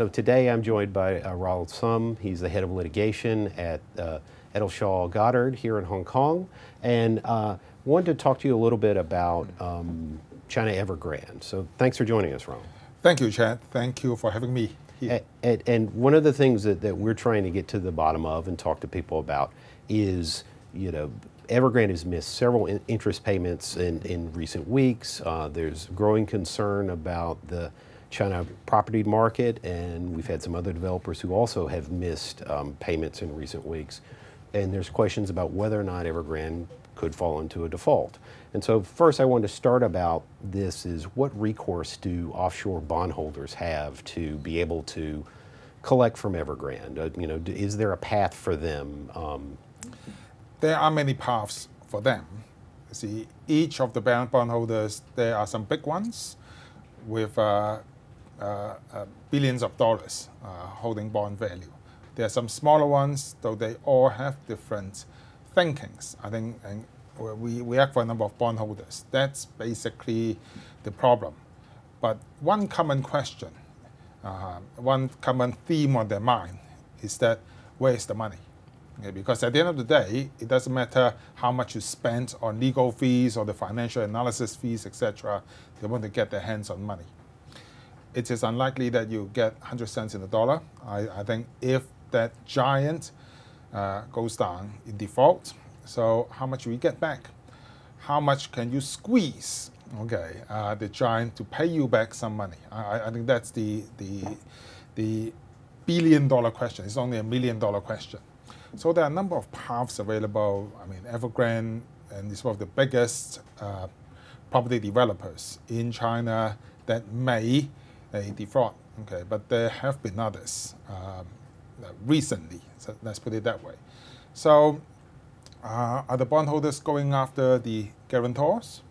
So today I'm joined by Ronald Sum. He's the head of litigation at Addleshaw Goddard here in Hong Kong. And wanted to talk to you a little bit about China Evergrande. So thanks for joining us, Ronald. Thank you, Chad. Thank you for having me here. And one of the things that we're trying to get to the bottom of and talk to people about is, Evergrande has missed several interest payments in recent weeks. There's growing concern about the China property market, and we've had some other developers who also have missed payments in recent weeks. And there's questions about whether or not Evergrande could fall into a default. And so first I wanted to start about this is what recourse do offshore bondholders have to be able to collect from Evergrande? Is there a path for them? There are many paths for them. You see, each of the bondholders, there are some big ones with billions of dollars holding bond value. There are some smaller ones, though they all have different thinkings. I think and we act for a number of bondholders. That's basically the problem. But one common question, one common theme on their mind is that where is the money? Okay, because at the end of the day, it doesn't matter how much you spend on legal fees or the financial analysis fees, etc. They want to get their hands on money. It is unlikely that you get 100 cents in the dollar. I think if that giant goes down in default, so how much will you get back? How much can you squeeze, the giant to pay you back some money? I think that's the billion-dollar question. It's only a million-dollar question. So there are a number of paths available. I mean, Evergrande and is one of the biggest property developers in China that may default. Okay, but there have been others recently. So let's put it that way. So are the bondholders going after the guarantors?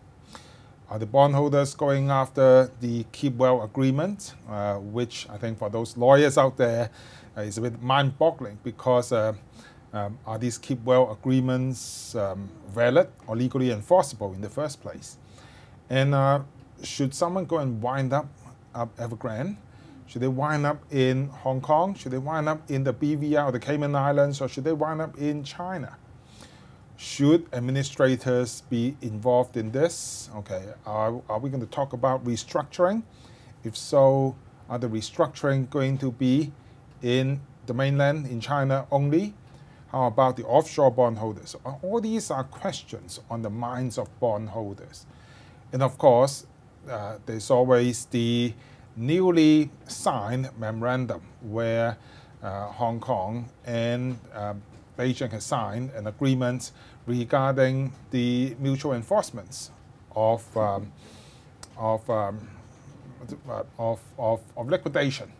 Are the bondholders going after the keep well agreement, which I think for those lawyers out there is a bit mind-boggling because are these keep well agreements valid or legally enforceable in the first place? And should someone go and wind up Evergrande? Should they wind up in Hong Kong? Should they wind up in the BVI or the Cayman Islands? Or should they wind up in China? Should administrators be involved in this? Okay, are we going to talk about restructuring? If so, are the restructuring going to be in the mainland, in China only? How about the offshore bondholders? All these are questions on the minds of bondholders. And of course, there's always the newly signed memorandum where Hong Kong and Beijing has signed an agreement regarding the mutual enforcement of liquidation,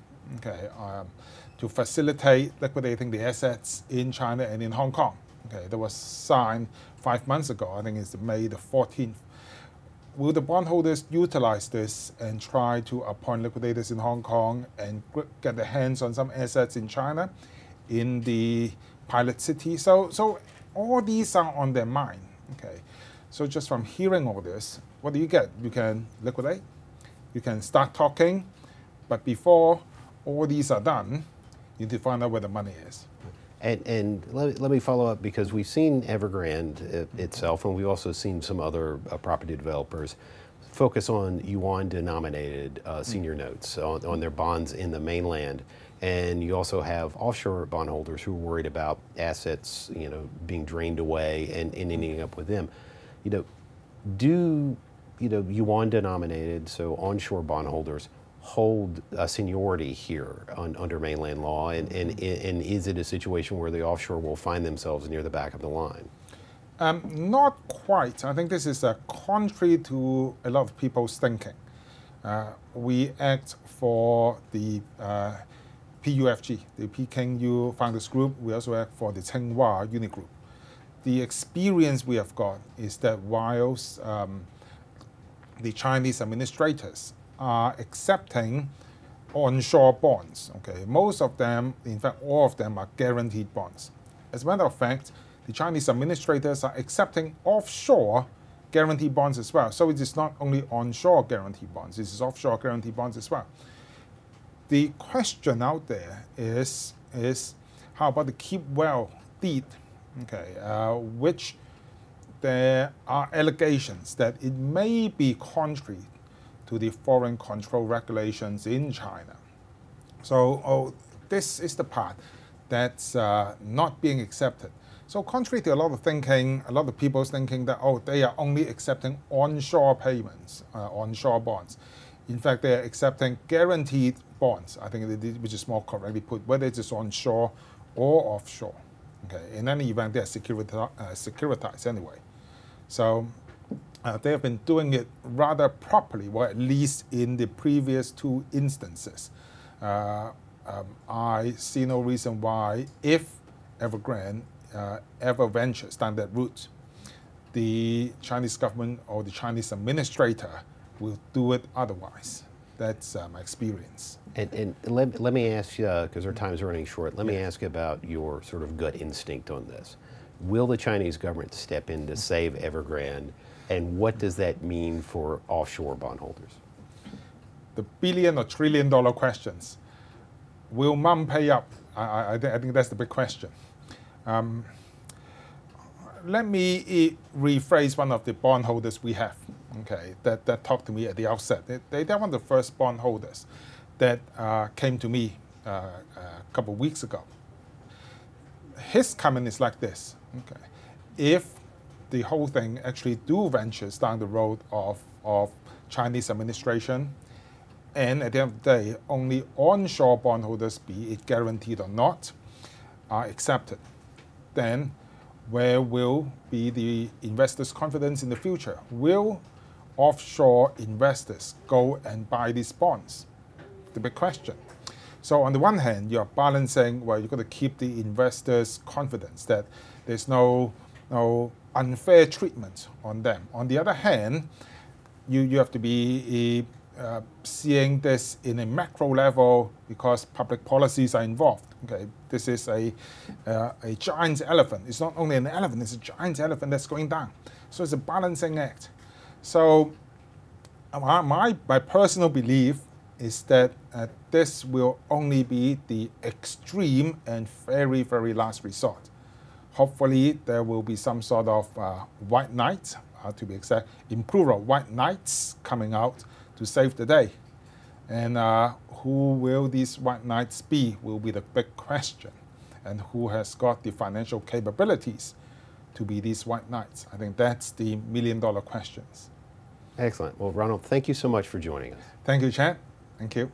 to facilitate liquidating the assets in China and in Hong Kong. Okay, that was signed 5 months ago. I think it's May the 14th. Will the bondholders utilize this and try to appoint liquidators in Hong Kong and get their hands on some assets in China, in the pilot city? So all these are on their mind. Okay, so just from hearing all this, what do you get? You can liquidate, you can start talking, but before all these are done, you need to find out where the money is. And let me follow up because we've seen Evergrande itself, and we've also seen some other property developers focus on yuan-denominated senior notes on their bonds in the mainland. And you also have offshore bondholders who are worried about assets, being drained away and ending up with them. Do yuan-denominated, so onshore bondholders, hold a seniority here under mainland law, and is it a situation where the offshore will find themselves near the back of the line? Not quite. I think this is contrary to a lot of people's thinking. We act for the PUFG, the Peking U Founders Group. We also act for the Tsinghua Unit Group. The experience we have got is that whilst the Chinese administrators are accepting onshore bonds. Okay, most of them, in fact, all of them are guaranteed bonds. As a matter of fact, the Chinese administrators are accepting offshore guarantee bonds as well. So it is not only onshore guarantee bonds, this is offshore guarantee bonds as well. the question out there is how about the keep well deed, okay, which there are allegations that it may be contrary to the foreign control regulations in China. So this is the part that's not being accepted. So contrary to a lot of thinking, a lot of people's thinking that, they are only accepting onshore payments, onshore bonds. In fact, they are accepting guaranteed bonds, I think, which is more correctly put, whether it is onshore or offshore. Okay. In any event, they are securitized anyway. So they have been doing it rather properly, or at least in the previous two instances. I see no reason why, if Evergrande ever ventures down that route, the Chinese government or the Chinese administrator will do it otherwise. That's my experience. And let me ask you, because our time's running short, let me ask about your sort of gut instinct on this. Will the Chinese government step in to save Evergrande, and what does that mean for offshore bondholders? The billion or trillion dollar questions. Will mum pay up? I think that's the big question. Let me rephrase one of the bondholders we have, okay, that talked to me at the outset. They're one of the first bondholders that came to me a couple of weeks ago. His comment is like this, okay. If the whole thing actually do ventures down the road of Chinese administration, and at the end of the day, only onshore bondholders, be it guaranteed or not, are accepted, then where will be the investors' confidence in the future? Will offshore investors go and buy these bonds? The big question. So on the one hand, you're balancing, well, you've got to keep the investors' confidence that there's no unfair treatment on them. On the other hand, you have to be seeing this in a macro level because public policies are involved. Okay, this is a giant elephant. It's not only an elephant; it's a giant elephant that's going down. So it's a balancing act. So my personal belief is that this will only be the extreme and very, very last resort. Hopefully, there will be some sort of white knight, to be exact, in plural, white knights coming out to save the day. And who will these white knights be will be the big question. And who has got the financial capabilities to be these white knights? I think that's the million-dollar questions. Excellent. Well, Ronald, thank you so much for joining us. Thank you, Chad. Thank you.